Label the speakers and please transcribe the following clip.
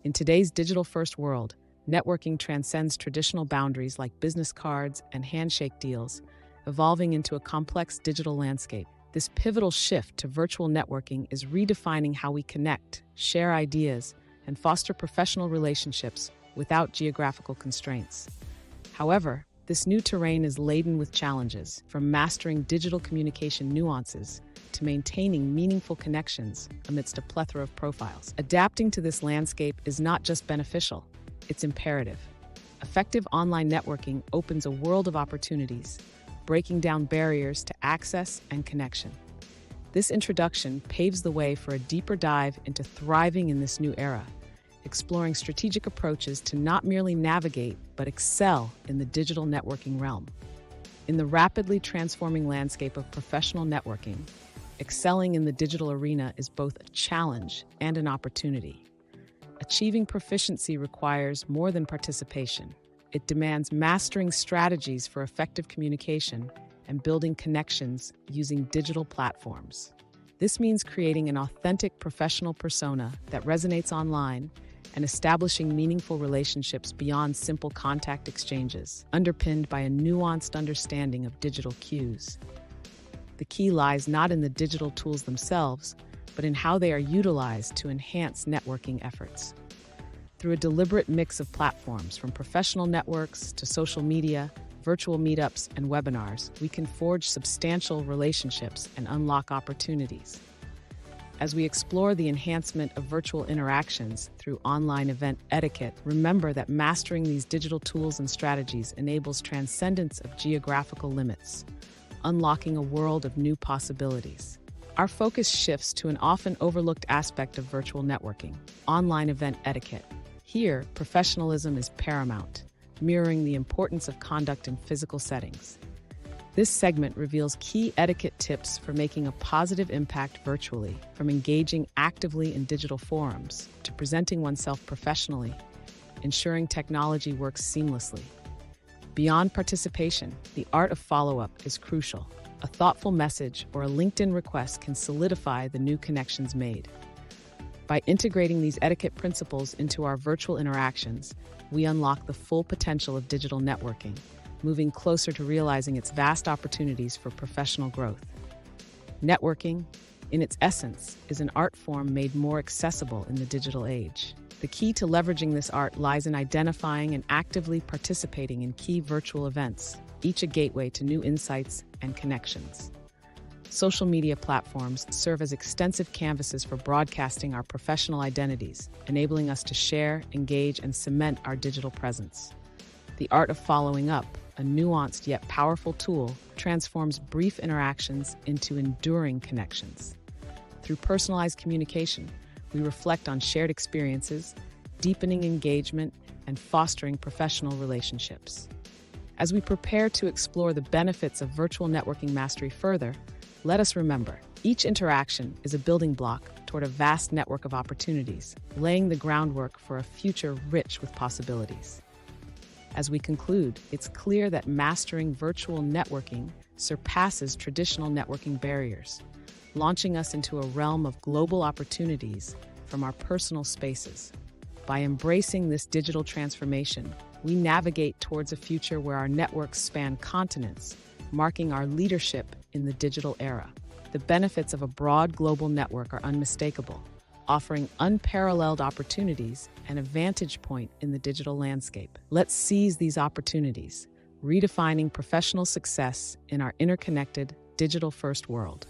Speaker 1: In today's digital-first world, networking transcends traditional boundaries like business cards and handshake deals, evolving into a complex digital landscape. This pivotal shift to virtual networking is redefining how we connect, share ideas, and foster professional relationships without geographical constraints. However, this new terrain is laden with challenges, from mastering digital communication nuances to maintaining meaningful connections amidst a plethora of profiles. Adapting to this landscape is not just beneficial, it's imperative. Effective online networking opens a world of opportunities, breaking down barriers to access and connection. This introduction paves the way for a deeper dive into thriving in this new era, exploring strategic approaches to not merely navigate, but excel in the digital networking realm. In the rapidly transforming landscape of professional networking, excelling in the digital arena is both a challenge and an opportunity. Achieving proficiency requires more than participation. It demands mastering strategies for effective communication and building connections using digital platforms. This means creating an authentic professional persona that resonates online and establishing meaningful relationships beyond simple contact exchanges, underpinned by a nuanced understanding of digital cues. The key lies not in the digital tools themselves, but in how they are utilized to enhance networking efforts. Through a deliberate mix of platforms, from professional networks to social media, virtual meetups, and webinars, we can forge substantial relationships and unlock opportunities. As we explore the enhancement of virtual interactions through online event etiquette, remember that mastering these digital tools and strategies enables transcendence of geographical limits, unlocking a world of new possibilities. Our focus shifts to an often overlooked aspect of virtual networking: online event etiquette. Here, professionalism is paramount, mirroring the importance of conduct in physical settings. This segment reveals key etiquette tips for making a positive impact virtually, from engaging actively in digital forums to presenting oneself professionally, ensuring technology works seamlessly. Beyond participation, the art of follow-up is crucial. A thoughtful message or a LinkedIn request can solidify the new connections made. By integrating these etiquette principles into our virtual interactions, we unlock the full potential of digital networking, moving closer to realizing its vast opportunities for professional growth. Networking, in its essence, is an art form made more accessible in the digital age. The key to leveraging this art lies in identifying and actively participating in key virtual events, each a gateway to new insights and connections. Social media platforms serve as extensive canvases for broadcasting our professional identities, enabling us to share, engage, and cement our digital presence. The art of following up, a nuanced yet powerful tool, transforms brief interactions into enduring connections. Through personalized communication, we reflect on shared experiences, deepening engagement, and fostering professional relationships. As we prepare to explore the benefits of virtual networking mastery further, let us remember, each interaction is a building block toward a vast network of opportunities, laying the groundwork for a future rich with possibilities. As we conclude, it's clear that mastering virtual networking surpasses traditional networking barriers, launching us into a realm of global opportunities from our personal spaces. By embracing this digital transformation, we navigate towards a future where our networks span continents, marking our leadership in the digital era. The benefits of a broad global network are unmistakable, offering unparalleled opportunities and a vantage point in the digital landscape. Let's seize these opportunities, redefining professional success in our interconnected, digital-first world.